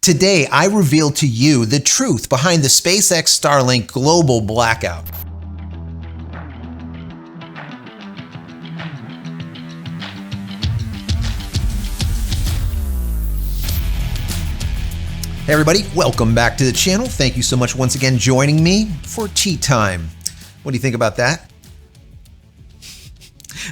Today, I reveal to you the truth behind the SpaceX Starlink global blackout. Hey everybody, welcome back to the channel. Thank you so much once again joining me for tea time. What do you think about that?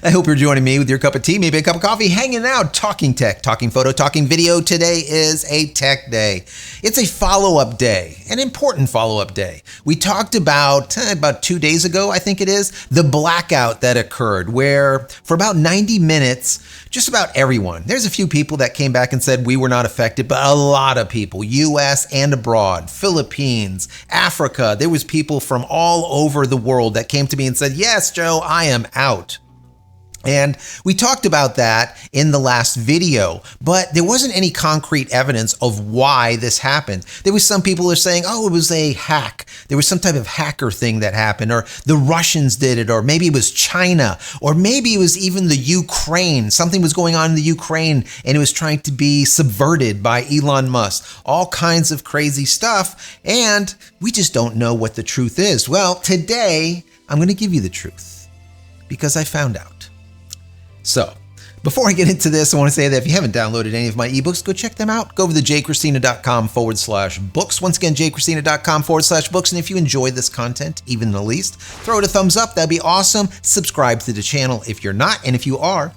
I hope you're joining me with your cup of tea, maybe a cup of coffee, hanging out, talking tech, talking photo, talking video. Today is a tech day. It's a follow-up day, an important follow-up day. We talked about 2 days ago, I think it is, the blackout that occurred where for about 90 minutes, just about everyone, there's a few people that came back and said we were not affected, but a lot of people, US and abroad, Philippines, Africa, there was people from all over the world that came to me and said, yes, Joe, I am out. And we talked about that in the last video, but there wasn't any concrete evidence of why this happened. There was some people who are saying, oh, it was a hack. There was some type of hacker thing that happened, or the Russians did it, or maybe it was China, or maybe it was even the Ukraine. Something was going on in the Ukraine and it was trying to be subverted by Elon Musk. All kinds of crazy stuff. And we just don't know what the truth is. Well, today I'm going to give you the truth because I found out. So, before I get into this, I want to say that if you haven't downloaded any of my ebooks, go check them out. Go over to JCristina.com/books. Once again, JCristina.com/books. And if you enjoy this content, even the least, throw it a thumbs up. That'd be awesome. Subscribe to the channel if you're not. And if you are,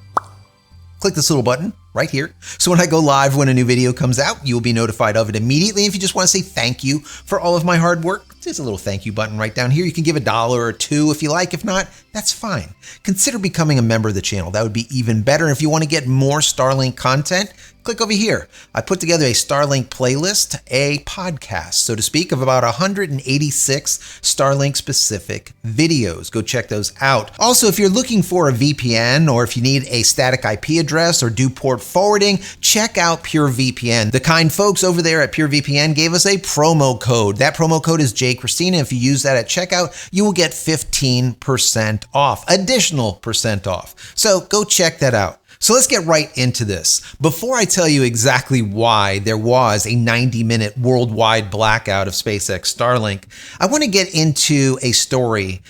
click this little button right here. So when I go live, when a new video comes out, you'll be notified of it immediately. If you just want to say thank you for all of my hard work, there's a little thank you button right down here. You can give $1 or $2 if you like. If not, that's fine. Consider becoming a member of the channel. That would be even better. If you want to get more Starlink content, click over here. I put together a Starlink playlist, a podcast, so to speak, of about 186 Starlink specific videos. Go check those out. Also, if you're looking for a VPN or if you need a static IP address or do port forwarding, check out PureVPN. The kind folks over there at PureVPN gave us a promo code. That promo code is JCristina. If you use that at checkout, you will get 15% off, additional percent off. So go check that out. So let's get right into this. Before I tell you exactly why there was a 90-minute worldwide blackout of SpaceX Starlink, I want to get into a story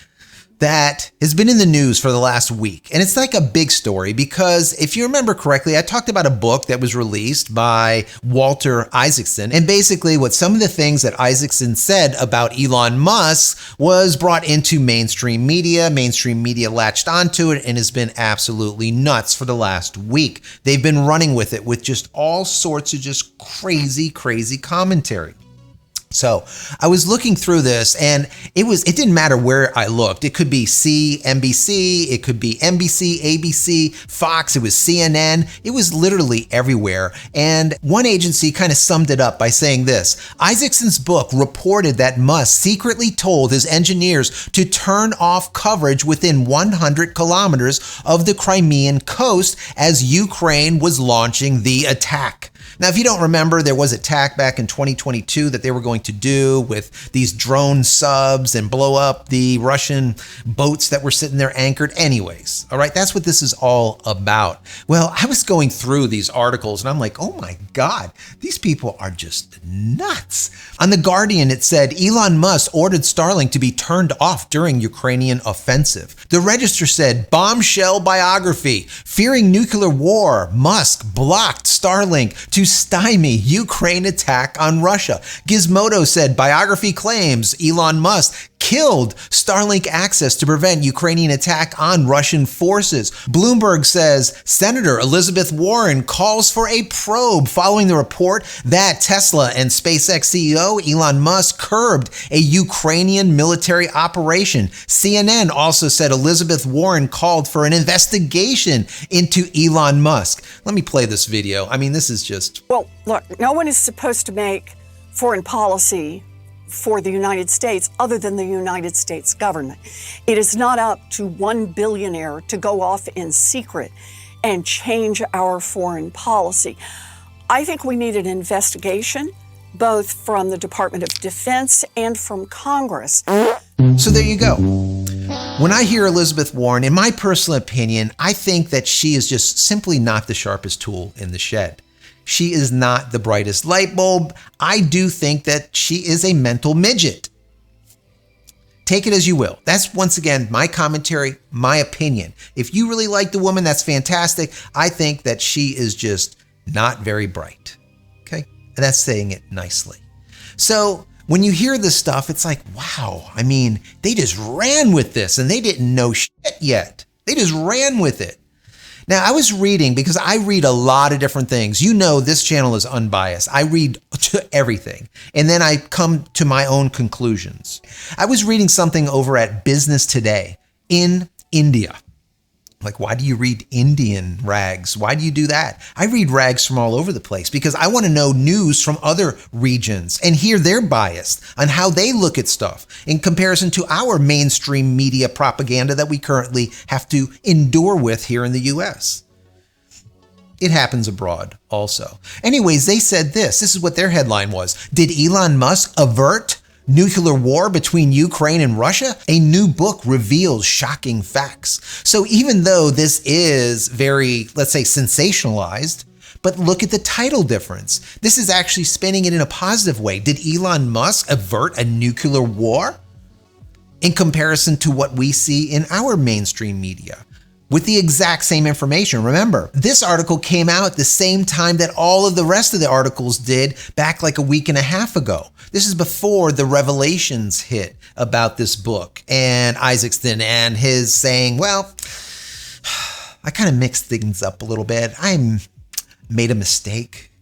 that has been in the news for the last week. And it's like a big story because if you remember correctly, I talked about a book that was released by Walter Isaacson. And basically what some of the things that Isaacson said about Elon Musk was brought into mainstream media. Mainstream media latched onto it and has been absolutely nuts for the last week. They've been running with it with just all sorts of just crazy commentary. So I was looking through this and it didn't matter where I looked. It could be CNBC, it could be NBC, ABC, Fox, it was CNN. It was literally everywhere. And one agency kind of summed it up by saying this: Isaacson's book reported that Musk secretly told his engineers to turn off coverage within 100 kilometers of the Crimean coast as Ukraine was launching the attack. Now, if you don't remember, there was an attack back in 2022 that they were going to do with these drone subs and blow up the Russian boats that were sitting there anchored. Anyways, all right, that's what this is all about. Well, I was going through these articles and I'm like, oh my God, these people are just nuts. On The Guardian, it said Elon Musk ordered Starlink to be turned off during Ukrainian offensive. The Register said bombshell biography. Fearing nuclear war, Musk blocked Starlink to stymie Ukraine attack on Russia. Gizmodo said biography claims Elon Musk killed Starlink access to prevent Ukrainian attack on Russian forces. Bloomberg says Senator Elizabeth Warren calls for a probe following the report that Tesla and SpaceX CEO Elon Musk curbed a Ukrainian military operation. CNN also said Elizabeth Warren called for an investigation into Elon Musk. Let me play this video. I mean, this is just... Well, look, no one is supposed to make foreign policy for the United States other than the United States government. It is not up to one billionaire to go off in secret and change our foreign policy. I think we need an investigation, both from the Department of Defense and from Congress. So there you go. When I hear Elizabeth Warren, in my personal opinion, I think that she is just simply not the sharpest tool in the shed. she is not the brightest light bulb. I do think that she is a mental midget. Take it as you will. That's, once again, my commentary, my opinion. If you really like the woman, that's fantastic. I think that she is just not very bright. Okay? And that's saying it nicely. So when you hear this stuff, it's like, wow, I mean, they just ran with this and they didn't know shit yet. They just ran with it. Now, I was reading, because I read a lot of different things. You know, this channel is unbiased. I read to everything, and then I come to my own conclusions. I was reading something over at Business Today in India. Like, why do you read Indian rags? Why do you do that? I read rags from all over the place because I want to know news from other regions and hear their bias on how they look at stuff in comparison to our mainstream media propaganda that we currently have to endure with here in the US. It happens abroad also. Anyways, they said this. This is what their headline was. Did Elon Musk avert nuclear war between Ukraine and Russia? A new book reveals shocking facts. So even though this is very, let's say, sensationalized, but look at the title difference. This is actually spinning it in a positive way. Did Elon Musk avert a nuclear war? In comparison to what we see in our mainstream media, with the exact same information. Remember, this article came out at the same time that all of the rest of the articles did back like a week and a half ago. This is before the revelations hit about this book and Isaacson and his saying, well, I kind of mixed things up a little bit. I made a mistake.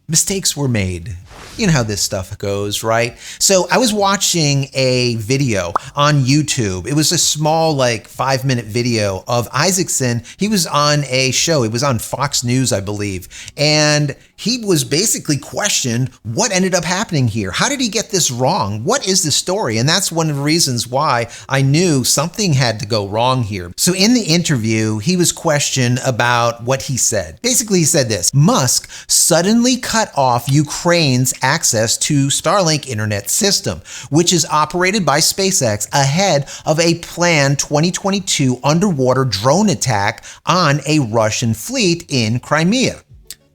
Mistakes were made. You know how this stuff goes, right? So I was watching a video on YouTube. It was a small, like 5-minute video of Isaacson. He was on a show. It was on Fox News, I believe. And he was basically questioned what ended up happening here. How did he get this wrong? What is the story? And that's one of the reasons why I knew something had to go wrong here. So in the interview, he was questioned about what he said. Basically, he said this: Musk suddenly cut off Ukraine's access to Starlink internet system, which is operated by SpaceX ahead of a planned 2022 underwater drone attack on a Russian fleet in Crimea.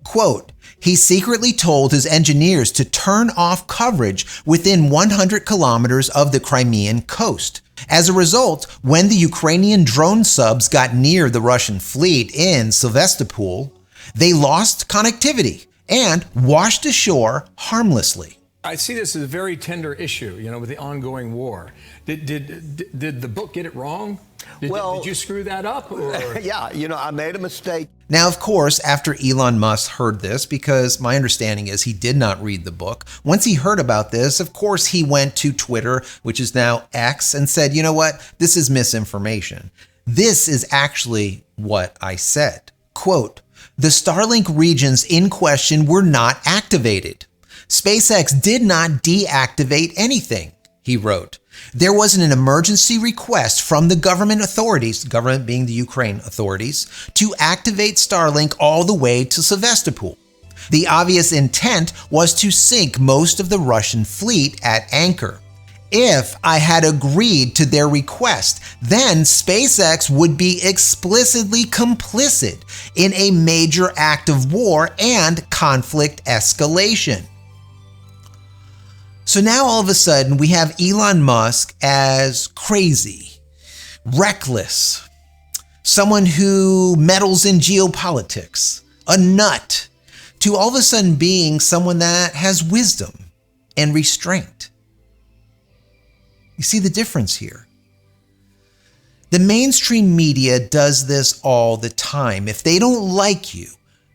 Quote, he secretly told his engineers to turn off coverage within 100 kilometers of the Crimean coast. As a result, when the Ukrainian drone subs got near the Russian fleet in Sevastopol, they lost connectivity and washed ashore harmlessly. I see this as a very tender issue, you know, with the ongoing war. Did the book get it wrong? Did you screw that up? Or? Yeah, you know, I made a mistake. Now, of course, after Elon Musk heard this, because my understanding is he did not read the book, once he heard about this, of course, he went to Twitter, which is now X, and said, you know what, this is misinformation. This is actually what I said. Quote, the Starlink regions in question were not activated. SpaceX did not deactivate anything, he wrote. There was an emergency request from the government authorities, the government being the Ukraine authorities, to activate Starlink all the way to Sevastopol. The obvious intent was to sink most of the Russian fleet at anchor. If I had agreed to their request, then SpaceX would be explicitly complicit in a major act of war and conflict escalation. So now all of a sudden we have Elon Musk as crazy, reckless, someone who meddles in geopolitics, a nut, to all of a sudden being someone that has wisdom and restraint. You see the difference here. The mainstream media does this all the time. If they don't like you,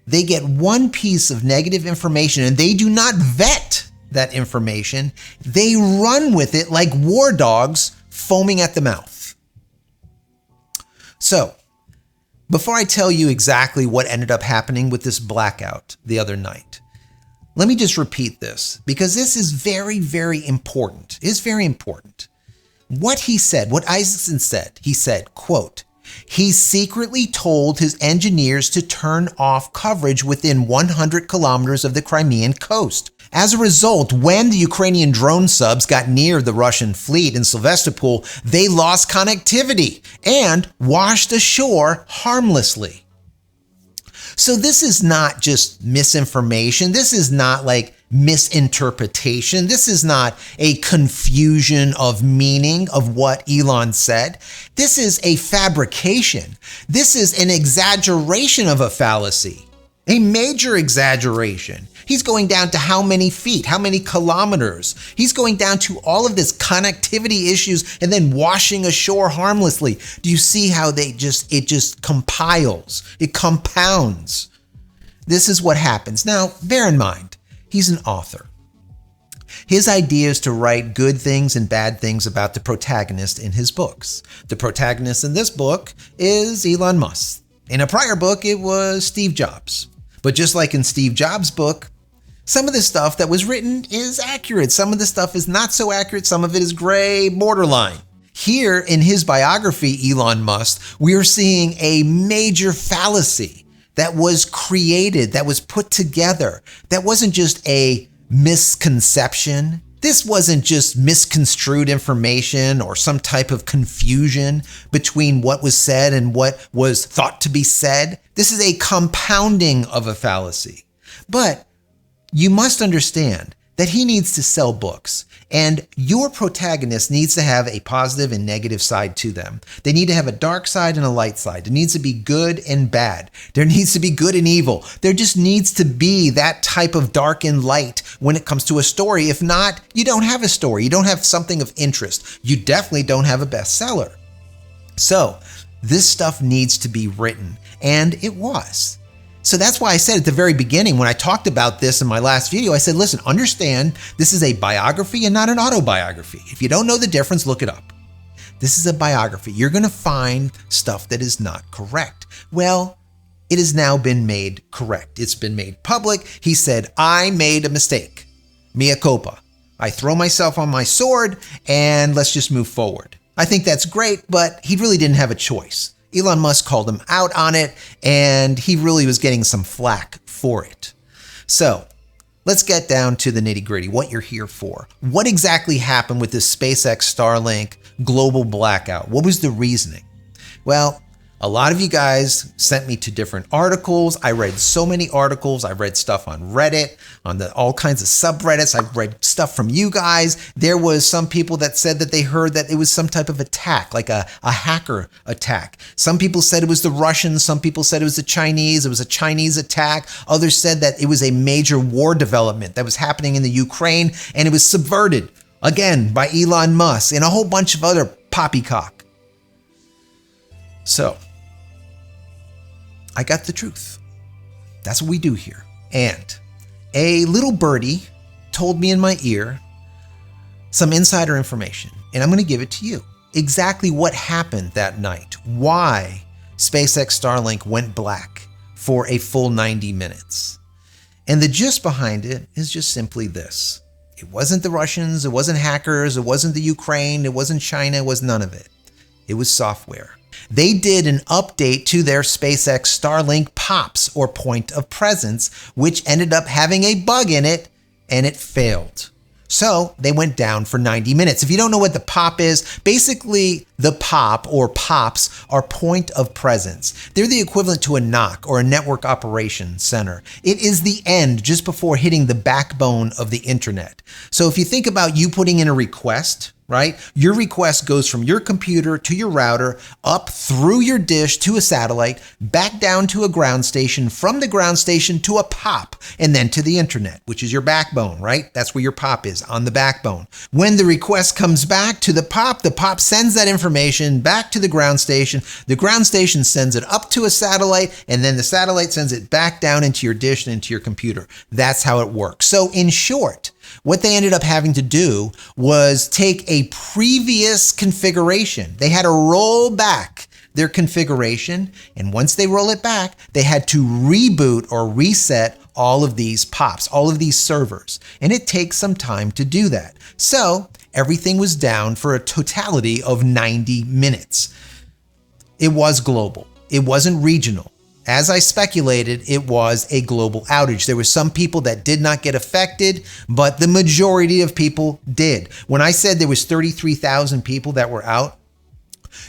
they get one piece of negative information and they do not vet that information. They run with it like war dogs foaming at the mouth. So, before I tell you exactly what ended up happening with this blackout the other night, let me just repeat this because this is very, very important. It is very important. What he said, what Isaacson said, he said, quote, he secretly told his engineers to turn off coverage within 100 kilometers of the Crimean coast. As a result, when the Ukrainian drone subs got near the Russian fleet in Sevastopol, they lost connectivity and washed ashore harmlessly. So this is not just misinformation. This is not like misinterpretation. This is not a confusion of meaning of what Elon said. This is a fabrication. This is an exaggeration of a fallacy, a major exaggeration. He's going down to how many feet, how many kilometers. He's going down to all of this connectivity issues and then washing ashore harmlessly. Do you see how it just compiles, it compounds? This is what happens. Now, bear in mind, he's an author. His idea is to write good things and bad things about the protagonist in his books. The protagonist in this book is Elon Musk. In a prior book, it was Steve Jobs. But just like in Steve Jobs' book, some of the stuff that was written is accurate. Some of the stuff is not so accurate. Some of it is gray, borderline. Here in his biography, Elon Musk, we are seeing a major fallacy that was created, that was put together, that wasn't just a misconception. This wasn't just misconstrued information or some type of confusion between what was said and what was thought to be said. This is a compounding of a fallacy. But you must understand that he needs to sell books, and your protagonist needs to have a positive and negative side to them. They need to have a dark side and a light side. There needs to be good and bad. There needs to be good and evil. There just needs to be that type of dark and light when it comes to a story. If not, you don't have a story. You don't have something of interest. You definitely don't have a bestseller. So this stuff needs to be written, and it was. So that's why I said at the very beginning, when I talked about this in my last video, I said, listen, understand this is a biography and not an autobiography. If you don't know the difference, look it up. This is a biography. You're going to find stuff that is not correct. Well, it has now been made correct. It's been made public. He said, I made a mistake. Mea culpa. I throw myself on my sword and let's just move forward. I think that's great, but he really didn't have a choice. Elon Musk called him out on it, and he really was getting some flack for it. So let's get down to the nitty-gritty, what you're here for. What exactly happened with this SpaceX Starlink global blackout? What was the reasoning? Well, a lot of you guys sent me to different articles. I read so many articles. I read stuff on Reddit, on all kinds of subreddits. I read stuff from you guys. There was some people that said that they heard that it was some type of attack, like a hacker attack. Some people said it was the Russians. Some people said it was the Chinese. It was a Chinese attack. Others said that it was a major war development that was happening in the Ukraine, and it was subverted, again, by Elon Musk and a whole bunch of other poppycock. So I got the truth. That's what we do here. And a little birdie told me in my ear some insider information, and I'm going to give it to you. Exactly what happened that night. Why SpaceX Starlink went black for a full 90 minutes. And the gist behind it is just simply this. It wasn't the Russians, it wasn't hackers, it wasn't the Ukraine, it wasn't China, it was none of it. It was software. They did an update to their SpaceX Starlink POPs, or point of presence, which ended up having a bug in it, and it failed. So they went down for 90 minutes. If you don't know what the POP is, basically the POP or POPs are point of presence. They're the equivalent to a NOC, or a network operations center. It is the end just before hitting the backbone of the internet. So if you think about you putting in a request, right? Your request goes from your computer to your router, up through your dish to a satellite, back down to a ground station, from the ground station to a POP, and then to the internet, which is your backbone, right? That's where your POP is, on the backbone. When the request comes back to the POP sends that information back to the ground station sends it up to a satellite, and then the satellite sends it back down into your dish and into your computer. That's how it works. So in short, what they ended up having to do was take a previous configuration. They had to roll back their configuration, and once they roll it back, they had to reboot or reset all of these POPs, all of these servers, and it takes some time to do that. So everything was down for a totality of 90 minutes. It was global. It wasn't regional. As I speculated, it was a global outage. There were some people that did not get affected, but the majority of people did. When I said there was 33,000 people that were out,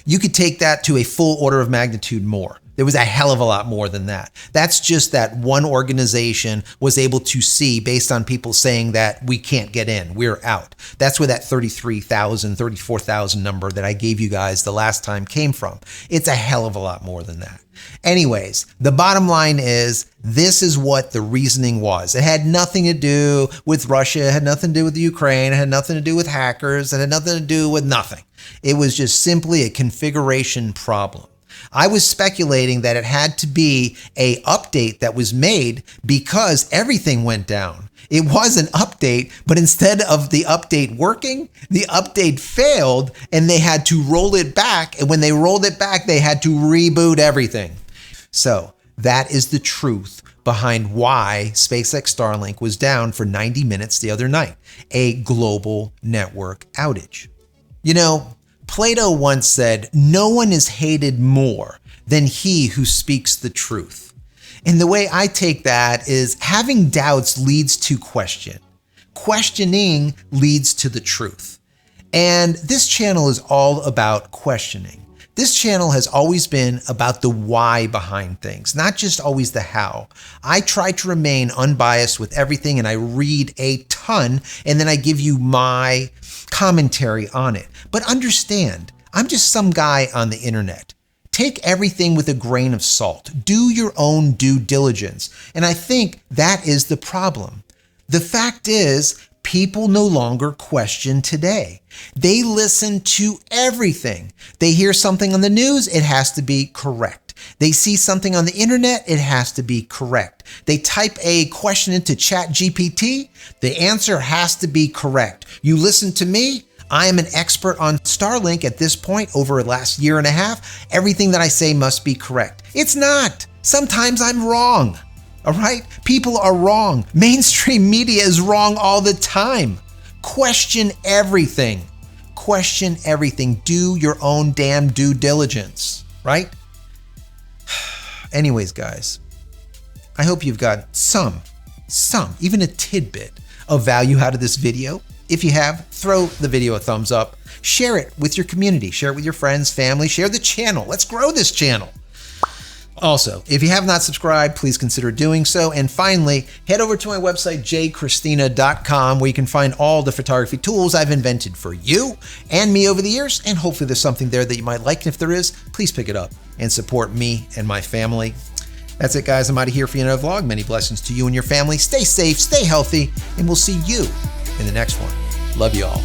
you could take that to a full order of magnitude more. There was a hell of a lot more than that. That's just that one organization was able to see based on people saying that we can't get in, we're out. That's where that 33,000, 34,000 number that I gave you guys the last time came from. It's a hell of a lot more than that. Anyways, the bottom line is this is what the reasoning was. It had nothing to do with Russia. It had nothing to do with the Ukraine. It had nothing to do with hackers. It had nothing to do with nothing. It was just simply a configuration problem. I was speculating that it had to be an update that was made because everything went down. It was an update, but instead of the update working, the update failed and they had to roll it back. And when they rolled it back, they had to reboot everything. So that is the truth behind why SpaceX Starlink was down for 90 minutes the other night, a global network outage. You know, Plato once said, "No one is hated more than he who speaks the truth." And the way I take that is having doubts leads to question. Questioning leads to the truth. And this channel is all about questioning. This channel has always been about the why behind things, not just always the how. I try to remain unbiased with everything and I read a ton and then I give you my commentary on it. But understand, I'm just some guy on the internet. Take everything with a grain of salt. Do your own due diligence. And I think that is the problem. The fact is, people no longer question today. They listen to everything. They hear something on the news, it has to be correct. They see something on the internet, it has to be correct. They type a question into ChatGPT, the answer has to be correct. You listen to me, I am an expert on Starlink at this point over the last year and a half. Everything that I say must be correct. It's not. Sometimes I'm wrong. All right? People are wrong. Mainstream media is wrong all the time. Question everything. Question everything. Do your own damn due diligence, right? Anyways, guys, I hope you've got some, even a tidbit of value out of this video. If you have, throw the video a thumbs up, share it with your community, share it with your friends, family, share the channel. Let's grow this channel. Also, if you have not subscribed, please consider doing so. And finally, head over to my website, JCristina.com, where you can find all the photography tools I've invented for you and me over the years. And hopefully there's something there that you might like. And if there is, please pick it up and support me and my family. That's it, guys. I'm out of here for another vlog. Many blessings to you and your family. Stay safe, stay healthy, and we'll see you in the next one. Love you all.